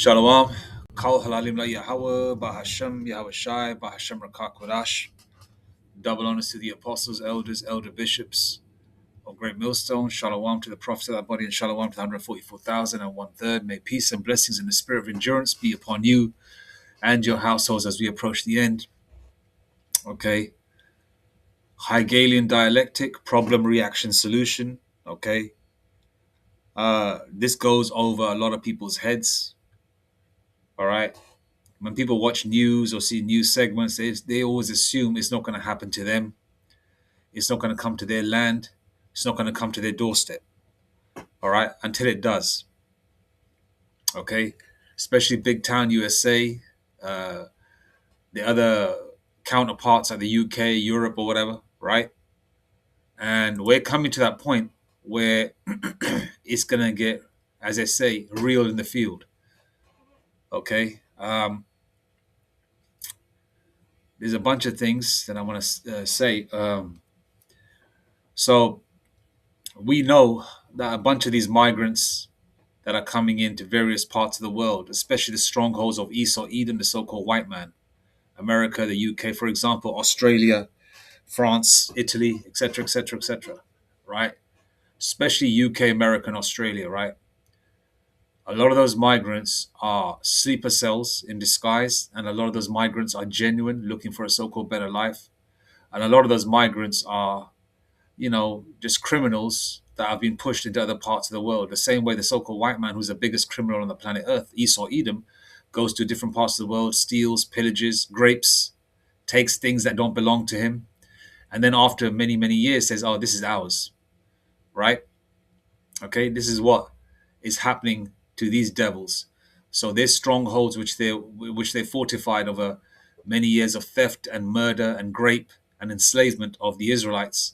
Shalom. Kal halalim la Yahweh, Bahashem, Yahweh Shai, Bahashem Rakak Wadash. Double honors to the apostles, elders, elder bishops of Great Millstone. Shalom to the prophets of that body, and shalom to the 144,000 and one third. May peace and blessings in the spirit of endurance be upon you and your households as we approach the end. Okay. Hegelian dialectic, problem, reaction, solution. Okay. This goes over a lot of people's heads. All right. When people watch news or see news segments, they always assume it's not going to happen to them. It's not going to come to their land. It's not going to come to their doorstep. All right, until it does. Okay, especially big town USA, uh, the other counterparts like the UK, Europe, or whatever. Right, and we're coming to that point where it's going to get, as I say, real in the field. Okay. There's a bunch of things that I want to say. So we know that a bunch of these migrants that are coming into various parts of the world, especially the strongholds of Esau, Edom, the so-called white man, America, the UK, for example, Australia, France, Italy, etc., etc., etc., right? Especially UK, America, and Australia, right? A lot of those migrants are sleeper cells in disguise, and a lot of those migrants are genuine, looking for a so-called better life. And a lot of those migrants are just criminals that have been pushed into other parts of the world. The same way the so-called white man, who's the biggest criminal on the planet Earth, Esau Edom, goes to different parts of the world, steals, pillages, grapes, takes things that don't belong to him, and then after many, many years says, "Oh, this is ours," right? Okay, this is what is happening to these devils. So their strongholds, which they fortified over many years of theft and murder and rape and enslavement of the Israelites.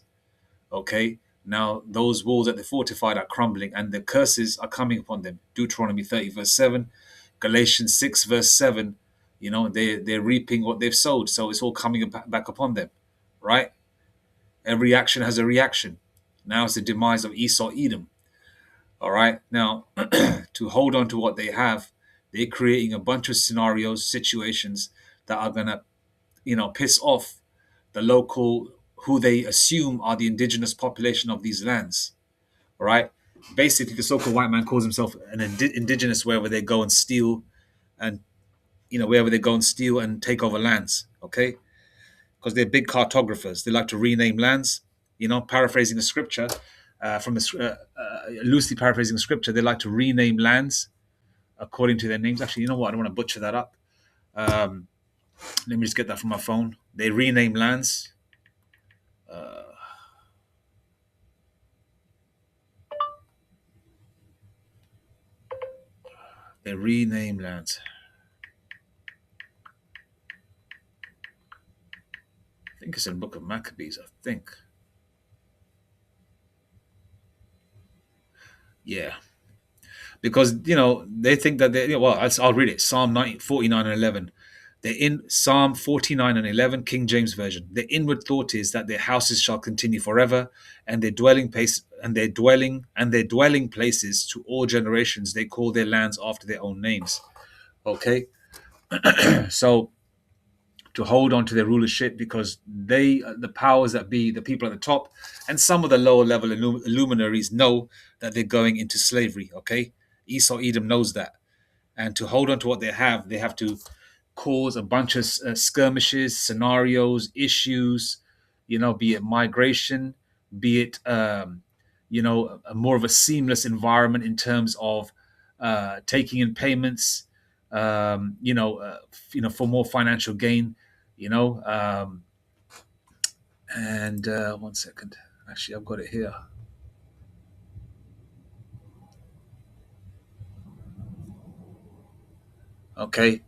Okay, now those walls that they fortified are crumbling and the curses are coming upon them. Deuteronomy 30 verse 7, Galatians 6 verse 7, they're reaping what they've sowed. So it's all coming back upon them, right? Every action has a reaction. Now it's the demise of Esau Edom. All right, now to hold on to what they have, they're creating a bunch of scenarios, situations that are gonna, piss off the local, who they assume are the indigenous population of these lands. All right. Basically, the so-called white man calls himself an indigenous wherever they go and steal, and wherever they go and steal and take over lands. Okay, because they're big cartographers. They like to rename lands. Paraphrasing the scripture, loosely paraphrasing the scripture, they like to rename lands according to their names. Actually, you know what? I don't want to butcher that up. Um, Let me just get that from my phone. They rename lands. They rename lands. I think it's in the book of Maccabees, I think. Yeah. Because, they think that I'll read it. Psalm 49 and 11. They're in Psalm 49 and 11, King James Version. Their inward thought is that their houses shall continue forever, and their dwelling places to all generations. They call their lands after their own names. Okay. So to hold on to their rulership, because the powers that be, the people at the top, and some of the lower level luminaries know that they're going into slavery. Okay, Esau Edom knows that, and to hold on to what they have to cause a bunch of skirmishes, scenarios, issues. Be it migration, be it more of a seamless environment in terms of taking in payments, for more financial gain, and 1 second. Actually, I've got it here. Okay.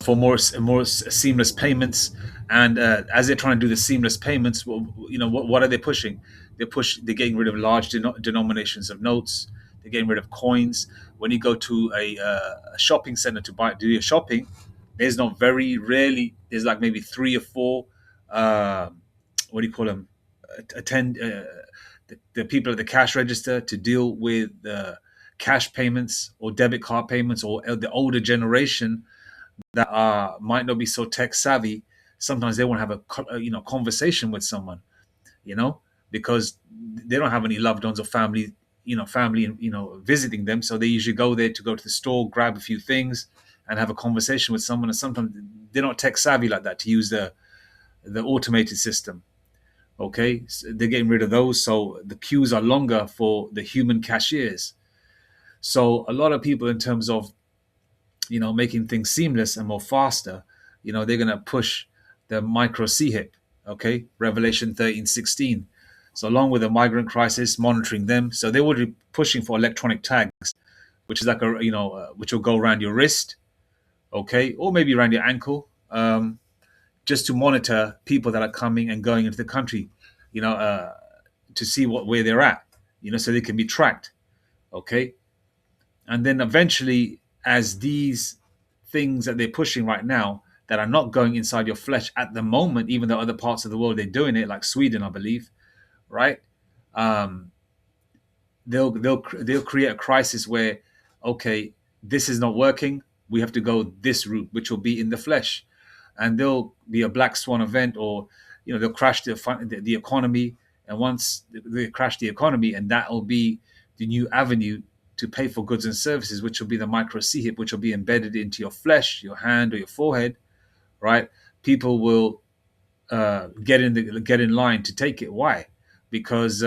For more seamless payments, and as they're trying to do the seamless payments, well, what are they pushing? They're getting rid of large denominations of notes. They're getting rid of coins. When you go to a shopping center to do your shopping, there's not very rarely. There's like maybe 3 or 4. What do you call them? Attend the people at the cash register to deal with the cash payments or debit card payments, or the older generation that might not be so tech savvy. Sometimes they want to have a conversation with someone, you know, because they don't have any loved ones or family, visiting them. So they usually go there to go to the store, grab a few things, and have a conversation with someone. And sometimes they're not tech savvy like that to use the automated system. Okay, so they're getting rid of those, so the queues are longer for the human cashiers. So a lot of people, in terms of making things seamless and more faster, they're going to push the micro CHIP. Okay, Revelation 13:16. So along with the migrant crisis, monitoring them, so they will be pushing for electronic tags, which is like which will go around your wrist, okay, or maybe around your ankle, just to monitor people that are coming and going into the country, you know, uh, to see where they're at, so they can be tracked, okay. And then eventually, as these things that they're pushing right now that are not going inside your flesh at the moment, even though other parts of the world they're doing it, like Sweden, I believe, right? Um, they'll create a crisis where, okay, this is not working. We have to go this route, which will be in the flesh, and there'll be a black swan event, or they'll crash the economy. And once they crash the economy, and that will be the new avenue to pay for goods and services, which will be the micro CHIP, which will be embedded into your flesh, your hand or your forehead, right? People will get in line to take it. Why? Because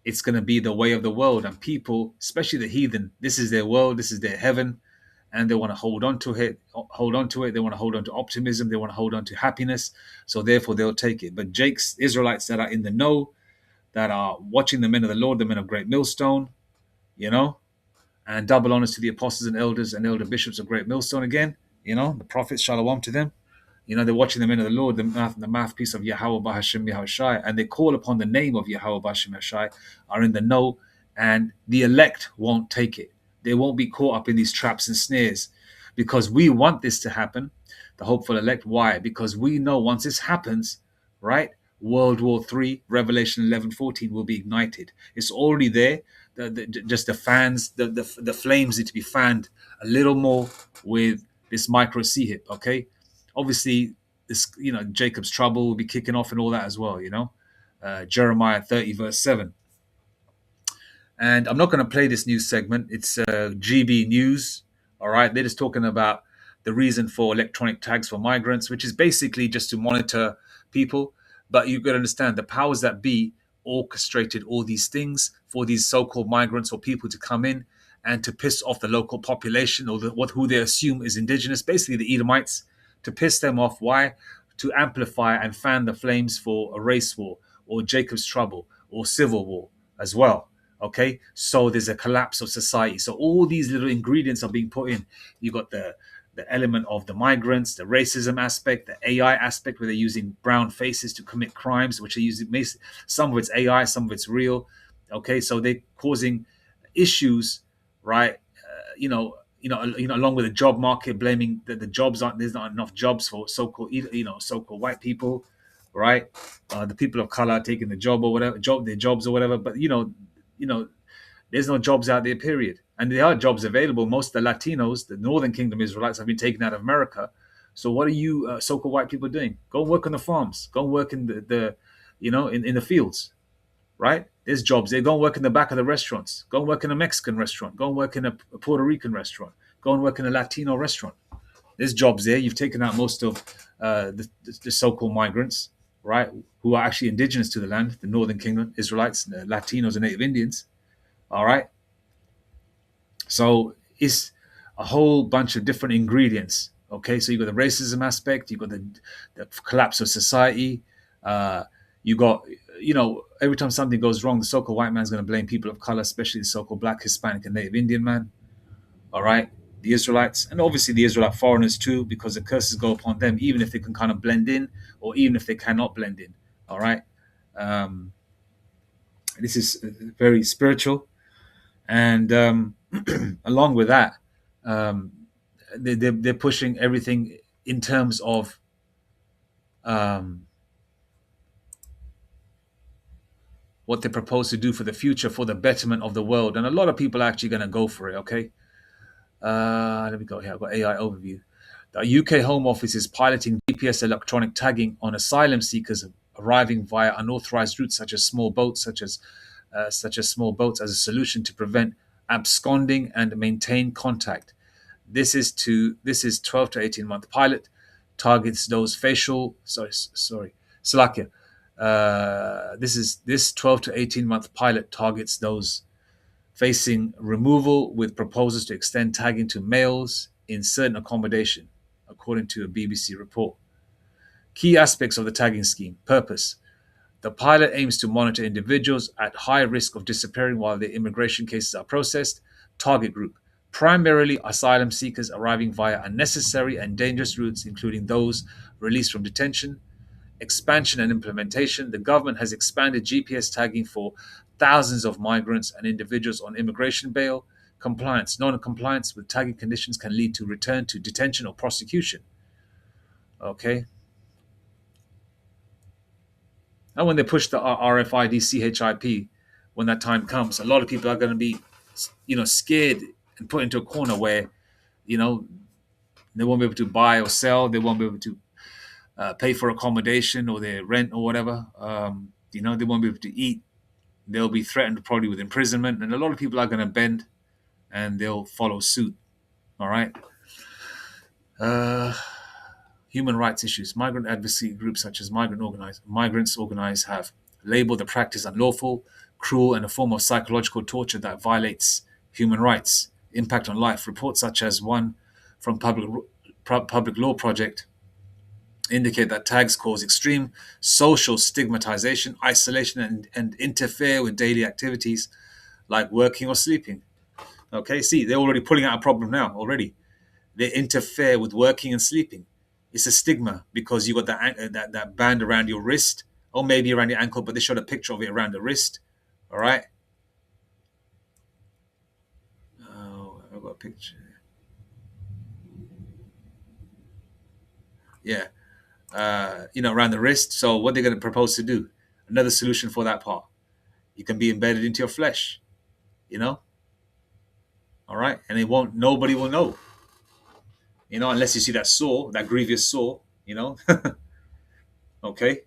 it's going to be the way of the world, and people, especially the heathen, this is their world, this is their heaven, and they want to hold on to it. They want to hold on to optimism. They want to hold on to happiness. So therefore, they'll take it. But Jake's Israelites that are in the know, that are watching the men of the Lord, the men of Great Millstone, you know, and double honors to the apostles and elders and elder bishops of Great Millstone again, the prophets, shalom to them. They're watching the men of the Lord, the mouthpiece of Yahweh Bahashim Yahushai, and they call upon the name of Yahweh Bahashim Yahushai, are in the know, and the elect won't take it. They won't be caught up in these traps and snares, because we want this to happen, the hopeful elect. Why? Because we know once this happens, right, World War III, Revelation 11:14 will be ignited. It's already there. Just the fans, the flames need to be fanned a little more with this micro CHIP, okay? Obviously, this Jacob's trouble will be kicking off and all that as well. Jeremiah 30 verse 7. And I'm not going to play this news segment. It's GB News. All right, they're just talking about the reason for electronic tags for migrants, which is basically just to monitor people. But you've got to understand, the powers that be orchestrated all these things for these so-called migrants or people to come in and to piss off the local population, or who they assume is indigenous, basically the Edomites, to piss them off. Why? To amplify and fan the flames for a race war, or Jacob's trouble, or civil war as well. Okay, so there's a collapse of society. So all these little ingredients are being put in. You got the element of the migrants, the racism aspect, the AI aspect, where they're using brown faces to commit crimes, which are using, some of it's AI, some of it's real. Okay, so they're causing issues, right? Along with the job market, blaming that the jobs aren't, there's not enough jobs for so-called white people, right? The people of color taking the job or whatever, their jobs or whatever. But there's no jobs out there, period. And there are jobs available. Most of the Latinos, the Northern Kingdom Israelites, have been taken out of America. So what are you so-called white people doing? Go work on the farms. Go work in in the fields, right? There's jobs there. Go and work in the back of the restaurants. Go and work in a Mexican restaurant. Go and work in a Puerto Rican restaurant. Go and work in a Latino restaurant. There's jobs there. You've taken out most of the so-called migrants, right, who are actually indigenous to the land, the Northern Kingdom Israelites, the Latinos and Native Indians. All right. So it's a whole bunch of different ingredients. Okay. So you got the racism aspect, you got the collapse of society. You got, every time something goes wrong, the so-called white man's going to blame people of color, especially the so-called black, Hispanic, and Native Indian man. All right. The Israelites, and obviously the Israelite foreigners too, because the curses go upon them, even if they can kind of blend in, or even if they cannot blend in. All right. This is very spiritual. And along with that, they're pushing everything in terms of what they propose to do for the future for the betterment of the world. And a lot of people are actually going to go for it, okay? Let me go here. I've got AI overview. The UK Home Office is piloting GPS electronic tagging on asylum seekers arriving via unauthorized routes, such as small boats, as a solution to prevent absconding and maintain contact. This is 12 to 18 month pilot, targets those facial sorry Slovakia. This 12 to 18 month pilot targets those facing removal, with proposals to extend tagging to males in certain accommodation, according to a BBC report. Key aspects of the tagging scheme. Purpose. The pilot aims to monitor individuals at high risk of disappearing while their immigration cases are processed. Target group. Primarily asylum seekers arriving via unnecessary and dangerous routes, including those released from detention. Expansion and implementation. The government has expanded GPS tagging for thousands of migrants and individuals on immigration bail. Compliance. Non-compliance with tagging conditions can lead to return to detention or prosecution. Okay. And when they push the RFID CHIP, when that time comes, a lot of people are going to be, scared and put into a corner where, you know, they won't be able to buy or sell. They won't be able to pay for accommodation or their rent or whatever. They won't be able to eat. They'll be threatened probably with imprisonment, and a lot of people are going to bend and they'll follow suit. All right. Human rights issues. Migrant advocacy groups such as Migrants Organize have labeled the practice unlawful, cruel, and a form of psychological torture that violates human rights. Impact on life. Reports such as one from Public Law Project indicate that tags cause extreme social stigmatization, isolation, and interfere with daily activities like working or sleeping. Okay, see, they're already pulling out a problem now already. They interfere with working and sleeping. It's a stigma because you got that band around your wrist, or maybe around your ankle, but they showed a picture of it around the wrist. All right. Oh, I've got a picture. Yeah. Around the wrist. So what they're going to propose to do? Another solution for that part. You can be embedded into your flesh. You know. All right, and nobody will know. Unless you see that sore, that grievous sore. Okay.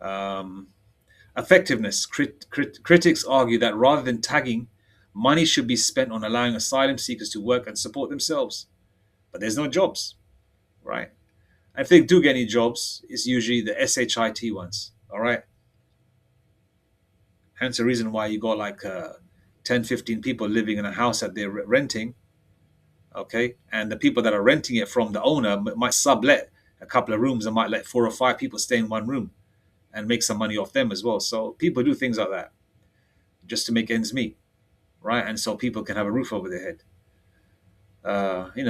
Um, Effectiveness. Critics argue that rather than tagging, money should be spent on allowing asylum seekers to work and support themselves. But there's no jobs, right? And if they do get any jobs, it's usually the SHIT ones, all right? Hence the reason why you got like 10, 15 people living in a house that they're renting, okay? And the people that are renting it from the owner might sublet a couple of rooms and might let 4 or 5 people stay in one room and make some money off them as well. So people do things like that just to make ends meet, right? And so people can have a roof over their head.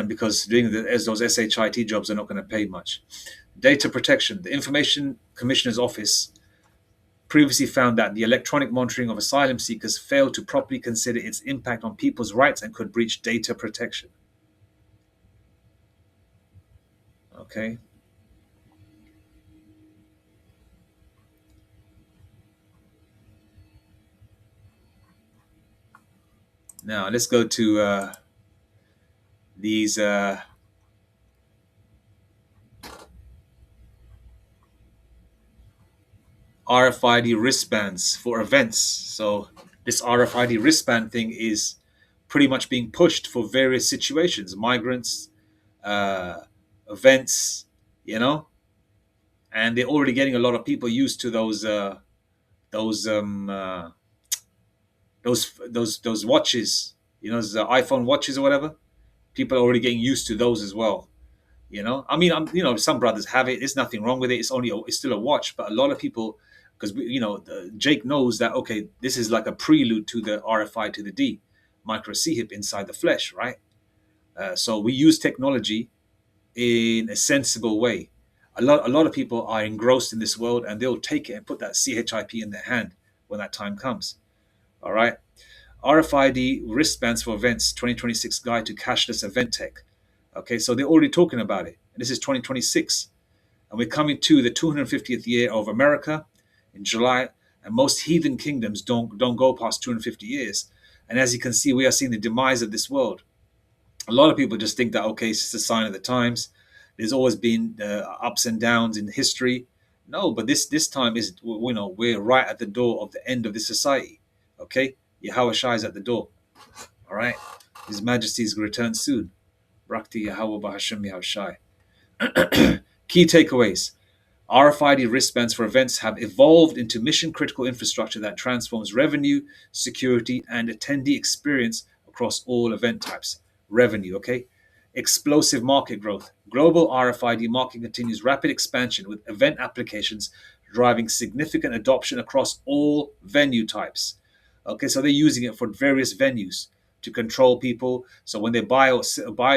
Because doing those SHIT jobs are not going to pay much. Data protection. The Information Commissioner's Office previously found that the electronic monitoring of asylum seekers failed to properly consider its impact on people's rights and could breach data protection. Okay. Now let's go to these RFID wristbands for events. So this RFID wristband thing is pretty much being pushed for various situations, migrants, uh, events, and they're already getting a lot of people used to those those watches, the iPhone watches or whatever. People are already getting used to those as well. I mean, some brothers have it. There's nothing wrong with it. It's still a watch, but a lot of people, because Jake knows that okay, this is like a prelude to the RFI to the D, micro C-hip inside the flesh, right? So we use technology in a sensible way. A lot of people are engrossed in this world, and they'll take it and put that CHIP in their hand when that time comes. All right. RFID wristbands for events 2026 guide to cashless event tech. Okay, so they're already talking about it. And this is 2026. And we're coming to the 250th year of America in July. and most heathen kingdoms don't go past 250 years. And as you can see, we are seeing the demise of this world. A lot of people just think that, okay, it's just a sign of the times. There's always been ups and downs in history. No, but this time is, we're right at the door of the end of this society. Okay, Yahweh Shai is at the door. All right, His Majesty's return soon. Brakti Yahweh Bahashem Yahweh Shai. Key takeaways. RFID wristbands for events have evolved into mission critical infrastructure that transforms revenue, security, and attendee experience across all event types. Revenue, okay? Explosive market growth. Global RFID market continues rapid expansion with event applications driving significant adoption across all venue types. Okay, so they're using it for various venues to control people. So when they buy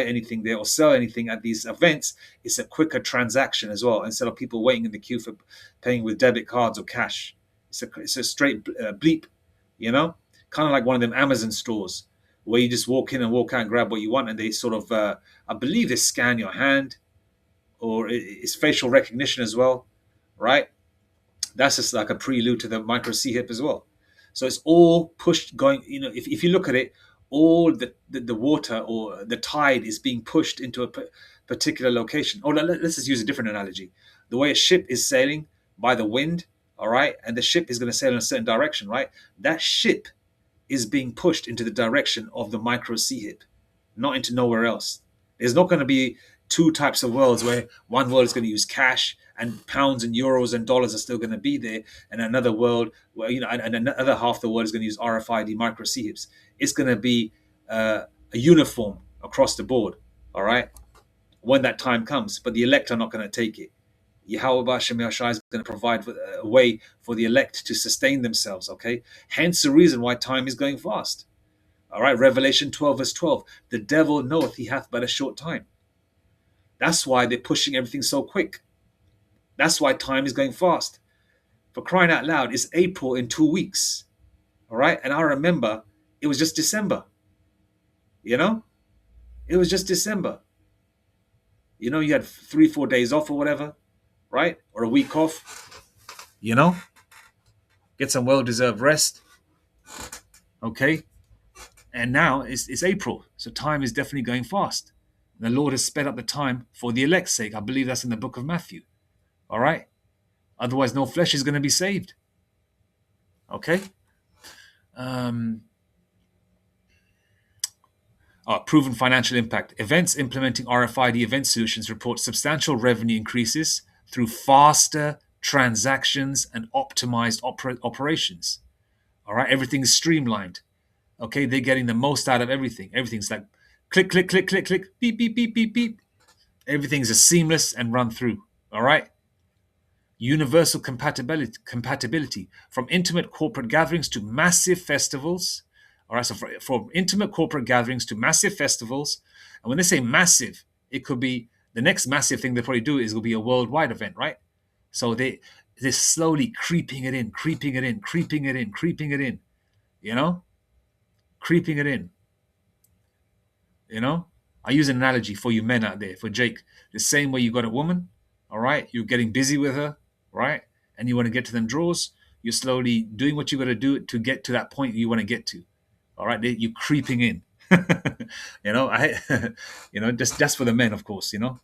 anything there or sell anything at these events, it's a quicker transaction as well. Instead of people waiting in the queue for paying with debit cards or cash, it's a straight bleep, kind of like one of them Amazon stores where you just walk in and walk out and grab what you want, and they sort of, I believe, they scan your hand, or it's facial recognition as well, right? That's just like a prelude to the micro C hip as well. So it's all pushed going, if you look at it, all the water or the tide is being pushed into a particular location. Or let's just use a different analogy. The way a ship is sailing by the wind, all right, and the ship is going to sail in a certain direction, right? That ship is being pushed into the direction of the micro C hip, not into nowhere else. There's not going to be two types of worlds where one world is going to use cash and pounds and euros and dollars are still going to be there, and another world where and another half of the world is going to use RFID micro C hips. It's going to be a uniform across the board, all right, when that time comes. But the elect are not going to take it. Yahweh Ba'ashem Yahshai is going to provide a way for the elect to sustain themselves, okay? Hence the reason why time is going fast. All right, Revelation 12 verse 12. The devil knoweth he hath but a short time. That's why they're pushing everything so quick. That's why time is going fast. For crying out loud, it's April in 2 weeks. All right, and I remember it was just December. It was just December. You had 3-4 days off or whatever, right? Or a week off. Get some well-deserved rest. Okay, and now it's April, so time is definitely going fast. The Lord has sped up the time for the elect's sake. I believe that's in the book of Matthew. All right, otherwise no flesh is going to be saved. Okay. Proven financial impact. Events implementing RFID event solutions report substantial revenue increases through faster transactions and optimized operations. All right, everything is streamlined. Okay, they're getting the most out of everything. Everything's like click, click, click, click, click, beep, beep, beep, beep, beep. Everything's a seamless and run through. All right. Universal compatibility from intimate corporate gatherings to massive festivals. All right, so from intimate corporate gatherings to massive festivals. And when they say massive, it could be the next massive thing they probably do is will be a worldwide event, right? So they're slowly creeping it in, creeping it in, creeping it in, creeping it in, creeping it in. I use an analogy for you men out there, for Jake. The same way you got a woman, all right? You're getting busy with her, right? And you want to get to them drawers. You're slowly doing what you got to do to get to that point you want to get to. All right, you're creeping in. Just for the men, of course. For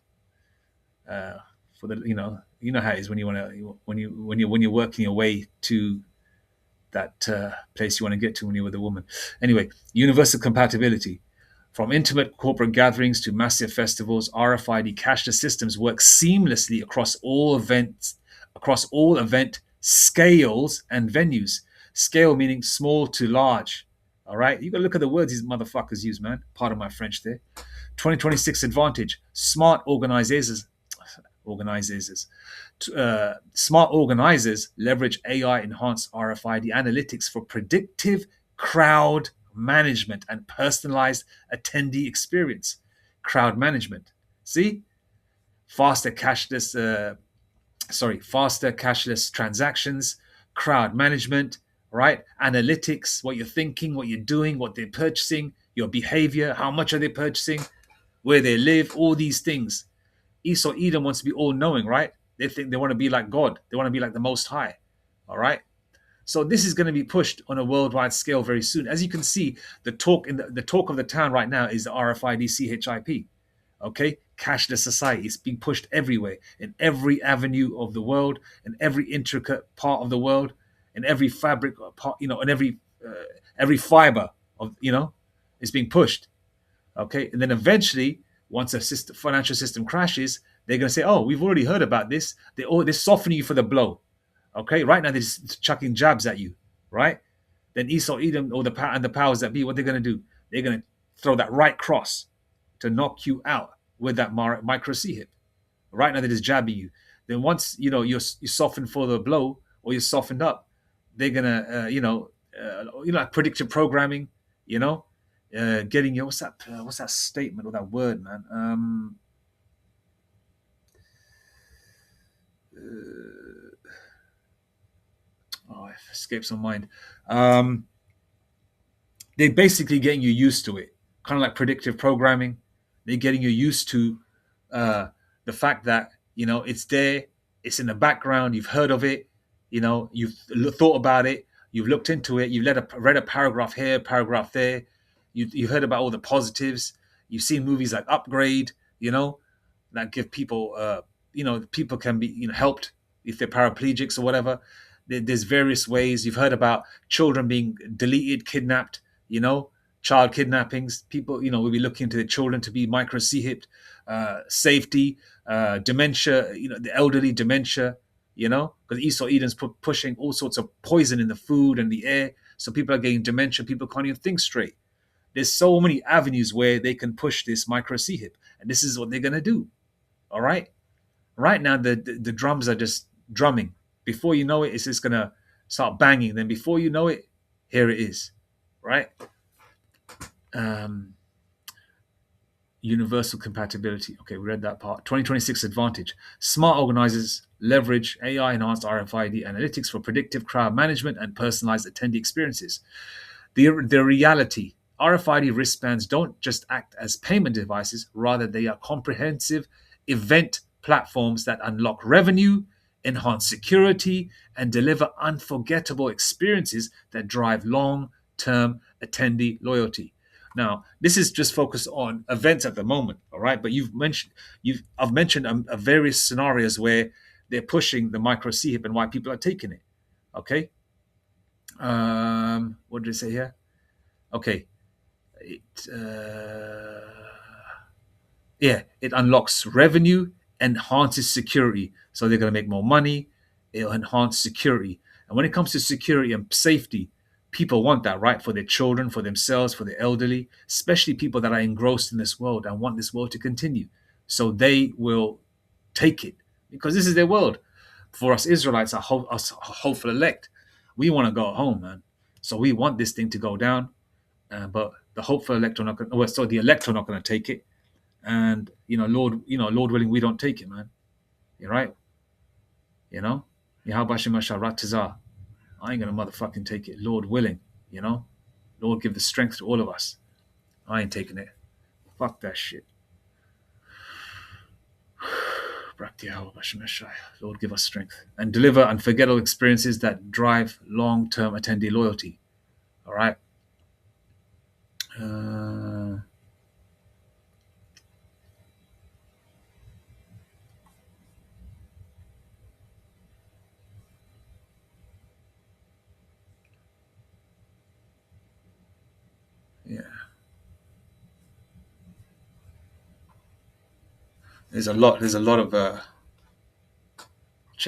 the how it is when you're working your way to that place you want to get to when you're with a woman. Anyway, universal compatibility. From intimate corporate gatherings to massive festivals, RFID cashless systems work seamlessly across all event scales and venues. Scale meaning small to large. All right, you got to look at the words these motherfuckers use, man. Pardon my French there. 2026 advantage: smart organizers. Smart organizers leverage AI-enhanced RFID analytics for predictive crowd management and personalized attendee experience. Crowd management. See? Faster cashless transactions, crowd management, right? Analytics, what you're thinking, what you're doing, what they're purchasing, your behavior, how much are they purchasing, where they live, all these things. Esau Edom wants to be all-knowing, right? They think they want to be like God. They want to be like the Most High, all right? So this is going to be pushed on a worldwide scale very soon. As you can see, the talk of the town right now is the RFID CHIP. Okay, cashless society is being pushed everywhere, in every avenue of the world, in every intricate part of the world, in every fabric part, in every fiber of, it's being pushed. Okay, and then eventually, once a financial system crashes, they're going to say, "Oh, we've already heard about this." They're softening you for the blow. Okay, right now they're just chucking jabs at you, right? Then Esau, Edom, or the powers that be, what they're going to do? They're going to throw that right cross to knock you out with that micro C hip. Right now they're just jabbing you. Then once you soften for the blow, or you're softened up, they're gonna like predictive programming, you know, getting you. What's that statement or that word, man? Oh, it escapes my mind. Um, they're basically getting you used to it, kind of like predictive programming. They're getting you used to uh, the fact that it's there, it's in the background. You've heard of it, you've thought about it, you've looked into it, you've read a paragraph here, paragraph there. You've heard about all the positives. You've seen movies like Upgrade, that give people, people can be helped if they're paraplegics or whatever. There's various ways. You've heard about children being deleted, kidnapped, you know, child kidnappings. People, will be looking to the children to be micro C-hipped, safety, dementia, the elderly dementia, because Esau Eden's pushing all sorts of poison in the food and the air. So people are getting dementia. People can't even think straight. There's so many avenues where they can push this micro C-hip. And this is what they're going to do. All right. Right now, the drums are just drumming. Before you know it, it's just going to start banging. Then before you know it, here it is. Right. Um, Universal compatibility. Okay, we read that part. 2026 advantage. Smart organizers leverage AI enhanced RFID analytics for predictive crowd management and personalized attendee experiences. The reality, RFID wristbands don't just act as payment devices, rather, they are comprehensive event platforms that unlock revenue, enhance security, and deliver unforgettable experiences that drive long term attendee loyalty. Now, this is just focused on events at the moment, all right? But I've mentioned various scenarios where they're pushing the micro C-hip and why people are taking it. Okay. What did I say here? Okay. It it unlocks revenue, enhances security. So they're going to make more money. It'll enhance security. And when it comes to security and safety, people want that, right? For their children, for themselves, for the elderly, especially people that are engrossed in this world and want this world to continue. So they will take it because this is their world. For us Israelites, us hopeful elect, we want to go home, man. So we want this thing to go down. But the hopeful elect are not going. Well, so the elect are not going to take it, and Lord willing, we don't take it, man. You're right. Yahabashimashar. I ain't gonna motherfucking take it, Lord willing. Lord give the strength to all of us. I ain't taking it. Fuck that shit. Lord give us strength and deliver unforgettable experiences that drive long-term attendee loyalty. All right. Yeah. There's a lot. There's a lot of.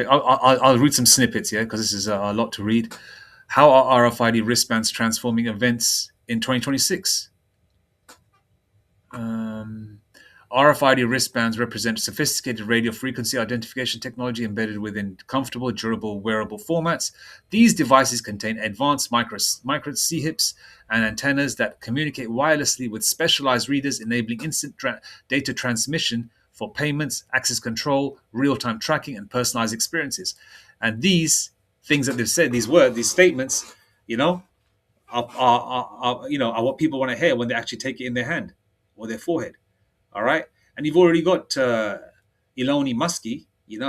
I'll read some snippets, yeah, because this is a lot to read. How are RFID wristbands transforming events in 2026? RFID wristbands represent sophisticated radio frequency identification technology embedded within comfortable, durable, wearable formats. These devices contain advanced micro C-hips and antennas that communicate wirelessly with specialized readers, enabling instant data transmission for payments, access control, real-time tracking, and personalized experiences. And these things that they've said, these statements, are what people want to hear when they actually take it in their hand or their forehead. All right. And you've already got Elon Musk,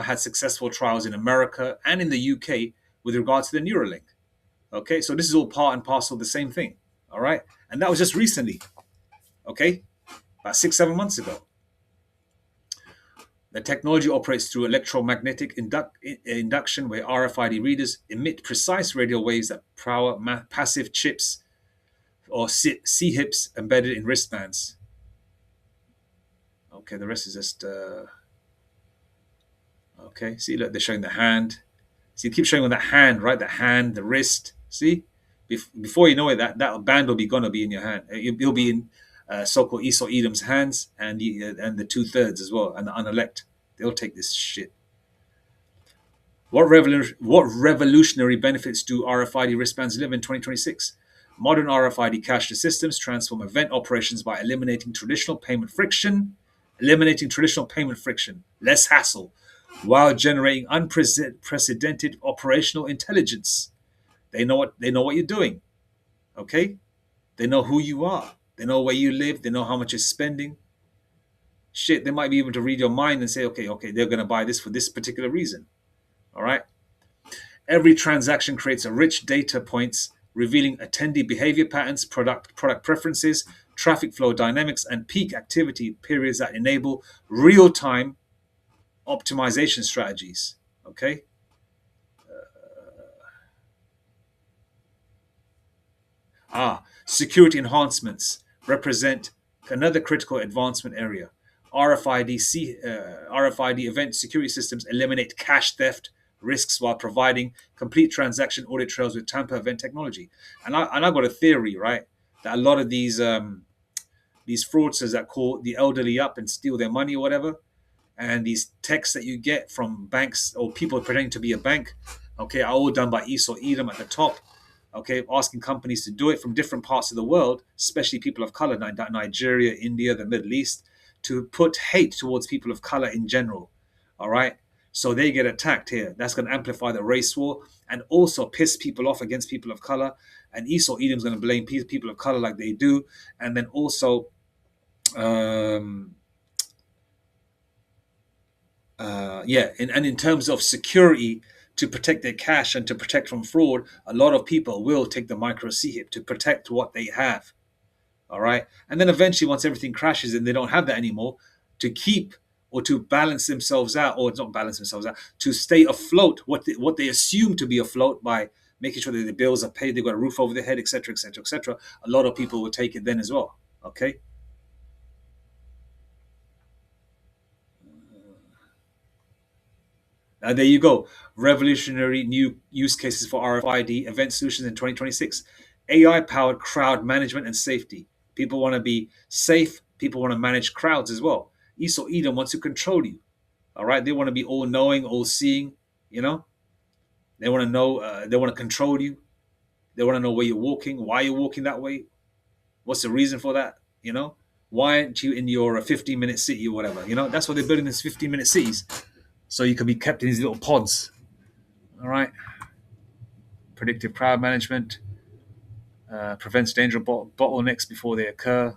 had successful trials in America and in the UK with regard to the Neuralink. Okay, so this is all part and parcel of the same thing. All right, and that was just recently. Okay, about 6, 7 months ago. The technology operates through electromagnetic induction, where RFID readers emit precise radio waves that power passive chips or C-hips embedded in wristbands. Okay, the rest is just okay. See, look, they're showing the hand. See, keep showing on that hand, right? The hand, the wrist. See, before you know it, that band will be gonna be in your hand. It'll be in so-called Esau Edom's hands, and the two-thirds as well, and the unelect. They'll take this shit. What revolutionary benefits do RFID wristbands deliver in 2026? Modern RFID cashless systems transform event operations by eliminating traditional payment friction, less hassle, while generating unprecedented operational intelligence. They know what you're doing. Okay, they know who you are. They know where you live. They know how much you're spending. Shit, they might be able to read your mind and say, okay, they're gonna buy this for this particular reason. All right. Every transaction creates a rich data points revealing attendee behavior patterns, product preferences, traffic flow dynamics, and peak activity periods that enable real-time optimization strategies. Okay. Security enhancements represent another critical advancement area. RFID event security systems eliminate cache theft risks while providing complete transaction audit trails with tamper event technology. And I've got a theory, right, that a lot of these fraudsters that call the elderly up and steal their money or whatever, and these texts that you get from banks or people pretending to be a bank, okay, are all done by Esau Edom at the top, okay, asking companies to do it from different parts of the world, especially people of color, Nigeria, India, the Middle East, to put hate towards people of color in general. All right. So they get attacked here. That's going to amplify the race war and also piss people off against people of color. And Esau Edom's going to blame people of color like they do. And then also, um, and in terms of security, to protect their cash and to protect from fraud, a lot of people will take the micro CHIP to protect what they have. All right. And then eventually, once everything crashes and they don't have that anymore, to keep or to balance themselves out, or not balance themselves out, to stay afloat, what they assume to be afloat by making sure that the bills are paid, they've got a roof over their head, etc., etc., etc. A lot of people will take it then as well. Okay. There you go. Revolutionary new use cases for RFID event solutions in 2026. AI powered crowd management and safety. People want to be safe. People want to manage crowds as well. Esau Edom wants to control you. All right. They want to be all knowing, all seeing. You know, they want to know, they want to control you. They want to know where you're walking, why you're walking that way. What's the reason for that? You know, why aren't you in your 15-minute city or whatever? You know, that's what they're building these 15-minute cities. So you can be kept in these little pods. All right. Predictive crowd management prevents dangerous bottlenecks before they occur.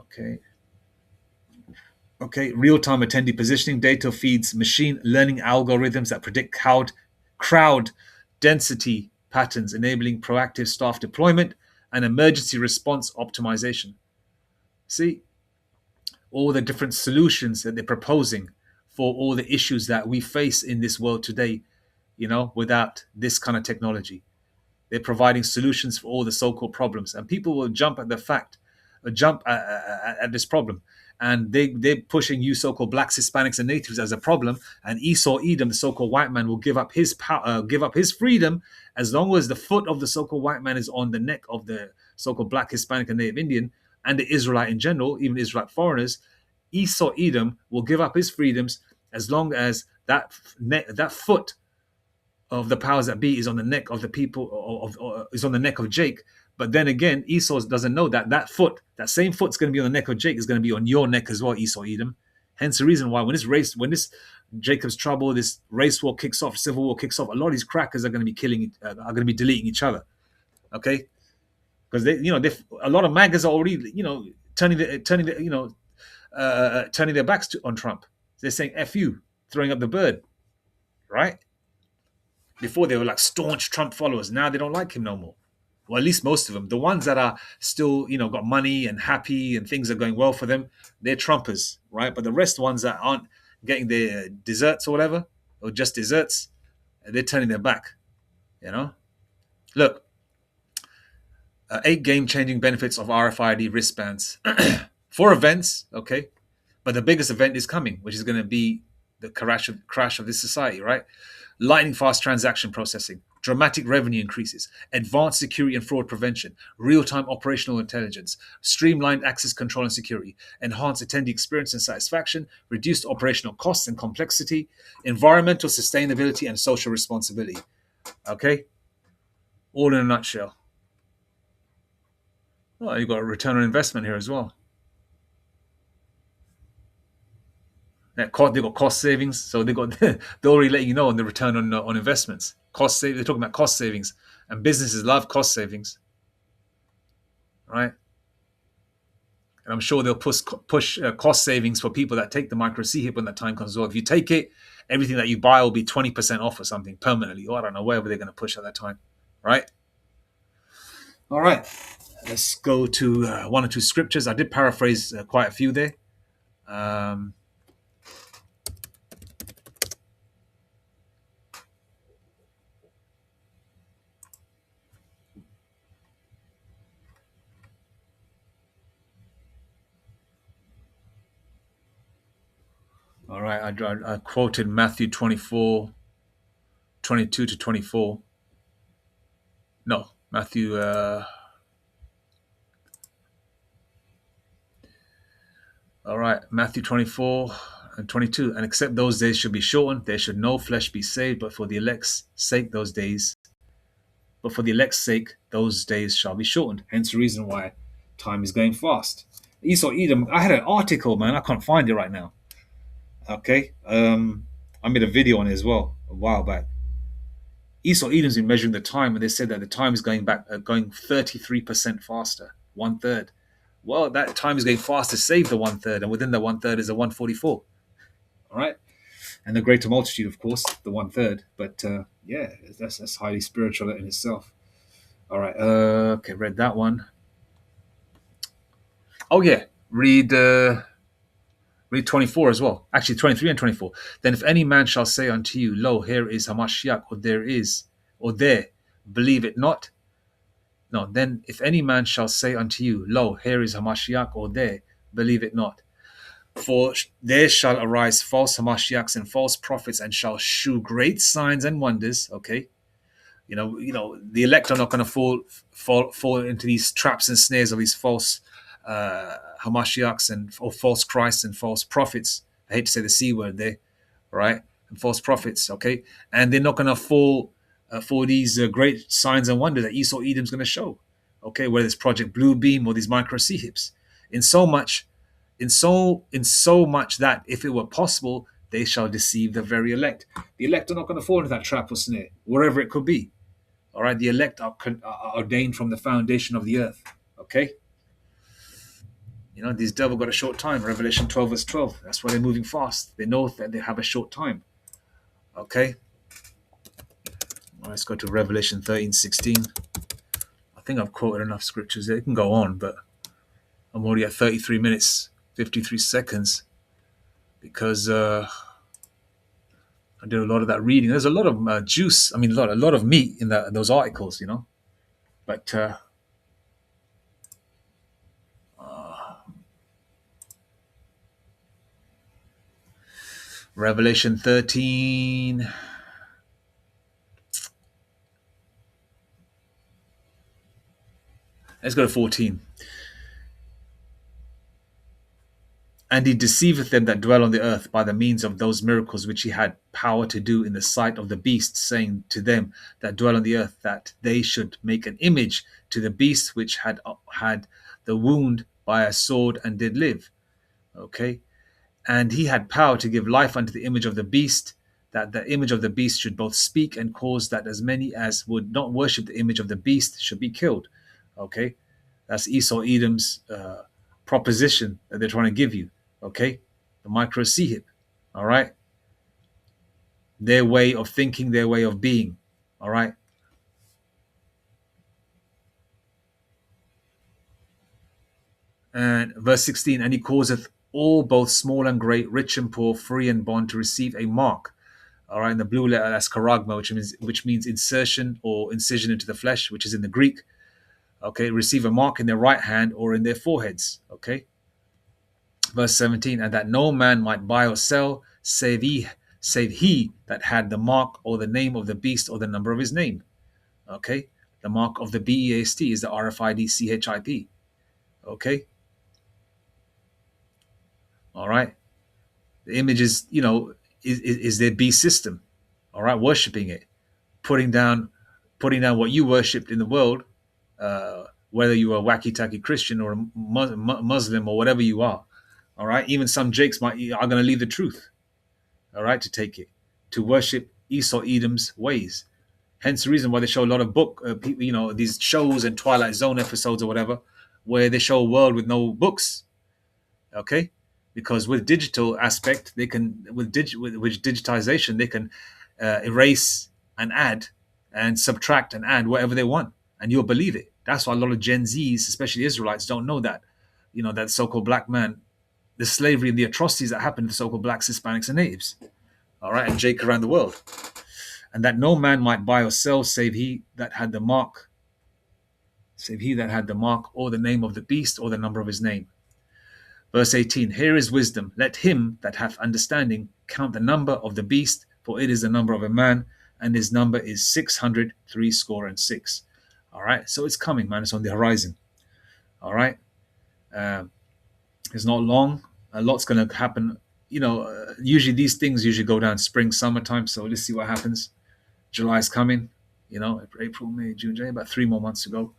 Okay. Okay. Real-time attendee positioning data feeds machine learning algorithms that predict crowd density patterns, enabling proactive staff deployment and emergency response optimization. See all the different solutions that they're proposing for all the issues that we face in this world today, without this kind of technology. They're providing solutions for all the so-called problems, and people will jump at this problem, and they're pushing you so-called blacks, Hispanics, and natives as a problem. And Esau Edom, the so-called white man, will give up his power, give up his freedom, as long as the foot of the so-called white man is on the neck of the so-called black, Hispanic, and Native Indian, and the Israelite in general, even Israelite foreigners. Esau Edom will give up his freedoms as long as that foot of the powers that be is on the neck of the people, is on the neck of Jake. But then again, Esau doesn't know that same foot's going to be on the neck of Jake, is going to be on your neck as well, Esau Edom. Hence the reason why when this Jacob's trouble, this race war kicks off, civil war kicks off, a lot of these crackers are going to be deleting each other. Okay, because a lot of MAGAs are already turning their backs on Trump. They're saying "F you," throwing up the bird, right? Before they were like staunch Trump followers. Now they don't like him no more. Well, at least most of them. The ones that are still, got money and happy and things are going well for them, they're Trumpers, right? But the rest ones that aren't getting their desserts or whatever, or just desserts, they're turning their back. You know, look, 8 game-changing benefits of RFID wristbands for events. Okay, but the biggest event is coming, which is going to be the crash of this society, right? Lightning fast transaction processing, dramatic revenue increases, advanced security and fraud prevention, real time operational intelligence, streamlined access control and security, enhanced attendee experience and satisfaction, reduced operational costs and complexity, environmental sustainability and social responsibility. Okay? All in a nutshell. Well, you've got a return on investment here as well. They've got cost savings, so they're already letting you know on the return on investments. They're talking about cost savings, and businesses love cost savings, right? And I'm sure they'll push cost savings for people that take the micro CHIP when that time comes. Well, if you take it, everything that you buy will be 20% off or something permanently, or I don't know, wherever they're going to push at that time, right? All right, let's go to one or two scriptures. I did paraphrase quite a few there. Um, all right, I quoted Matthew 24, 22 to 24. No, Matthew. All right, Matthew 24 and 22. And except those days should be shortened, there should no flesh be saved, but for the elect's sake, those days shall be shortened. Hence the reason why time is going fast. Esau Edom, I had an article, man. I can't find it right now. Okay. I made a video on it as well a while back. Esau Edom's been measuring the time, and they said that the time is going 33% faster, one third. Well, that time is going fast to save the one third, and within the one third is a 144. All right, and the greater multitude, of course, the one third. But yeah, that's highly spiritual in itself. All right, okay, read that one. Oh yeah, read 24 as well. Actually, 23 and 24. Then if any man shall say unto you, Lo, here is Hamashiach, or there, believe it not. No, then if any man shall say unto you, Lo, here is Hamashiach, or there, believe it not. For there shall arise false Hamashiachs and false prophets, and shall shew great signs and wonders. Okay, the elect are not going to fall into these traps and snares of these false Hamashiachs or false Christs and false prophets. I hate to say the C word there, right? And false prophets. Okay, and they're not going to fall for these great signs and wonders that Esau Edom's going to show. Okay, whether it's Project Bluebeam or these micro CHIPs. In so much that if it were possible, they shall deceive the very elect. The elect are not going to fall into that trap or snare, wherever it could be. All right, the elect are ordained from the foundation of the earth. Okay, these devil got a short time. Revelation 12 verse 12. That's why they're moving fast. They know that they have a short time. Okay, let's go to Revelation 13:16. I think I've quoted enough scriptures there. It can go on, but I'm already at 33 minutes 53 seconds because I did a lot of that reading. There's a lot of juice. I mean, a lot of meat in those articles, But Revelation 13. Let's go to 14. And he deceiveth them that dwell on the earth by the means of those miracles which he had power to do in the sight of the beast, saying to them that dwell on the earth that they should make an image to the beast which had the wound by a sword and did live. Okay. And he had power to give life unto the image of the beast, that the image of the beast should both speak and cause that as many as would not worship the image of the beast should be killed. Okay. That's Esau Edom's proposition that they're trying to give you. Okay, the micro CHIP. All right, their way of thinking, their way of being. All right. And verse 16, and he causeth all, both small and great, rich and poor, free and bond, to receive a mark. All right. In the blue letter, that's charagma, which means insertion or incision into the flesh, which is in the Greek. Okay. Receive a mark in their right hand or in their foreheads. Okay. Verse 17, and that no man might buy or sell save he that had the mark or the name of the beast or the number of his name. Okay. The mark of the beast is the RFID CHIP. Okay. All right. The image is, is their beast system. All right. Worshipping it, putting down, what you worshipped in the world, whether you are a wacky tacky Christian or a Muslim or whatever you are. All right. Even some Jakes are going to leave the truth. All right. To take it, to worship Esau Edom's ways. Hence the reason why they show a lot of people, these shows and Twilight Zone episodes or whatever, where they show a world with no books. Okay, because with digital aspect, they can with digitization they can erase and add and subtract and add whatever they want, and you'll believe it. That's why a lot of Gen Zs, especially Israelites, don't know that. That so-called black man, the slavery and the atrocities that happened to the so-called blacks, Hispanics, and natives. All right, and Jake around the world. And that no man might buy or sell save he that had the mark, or the name of the beast, or the number of his name. Verse 18, here is wisdom. Let him that hath understanding count the number of the beast, for it is the number of a man, and his number is 600, threescore and six. All right, so it's coming, man. It's on the horizon. All right, it's not long. A lot's going to happen. Usually these things usually go down spring, summertime. So let's see what happens. July's coming. April, May, June, July. About 3 more months to go.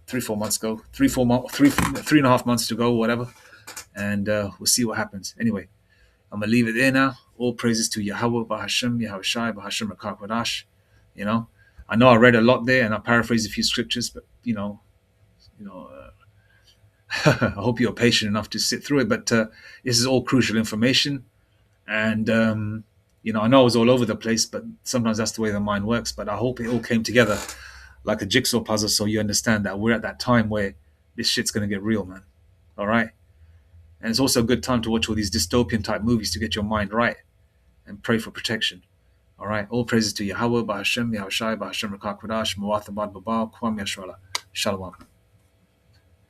3-4 months to go. 3.5 months to go. Whatever. And we'll see what happens. Anyway, I'm gonna leave it there now. All praises to Yahweh, Bahashem, Yahweh Shai, Bahashem, Rakakwadash. I know I read a lot there, and I paraphrased a few scriptures, but I hope you're patient enough to sit through it. But this is all crucial information, and I know I was all over the place, but sometimes that's the way the mind works. But I hope it all came together like a jigsaw puzzle, so you understand that we're at that time where this shit's gonna get real, man. All right. And it's also a good time to watch all these dystopian type movies to get your mind right and pray for protection. All right. All praises to Yahweh, Bahashem, Yahushai, Bahashem, Rakakwadash, Muathabad, Babal, Kwam Yashrala. Shalom.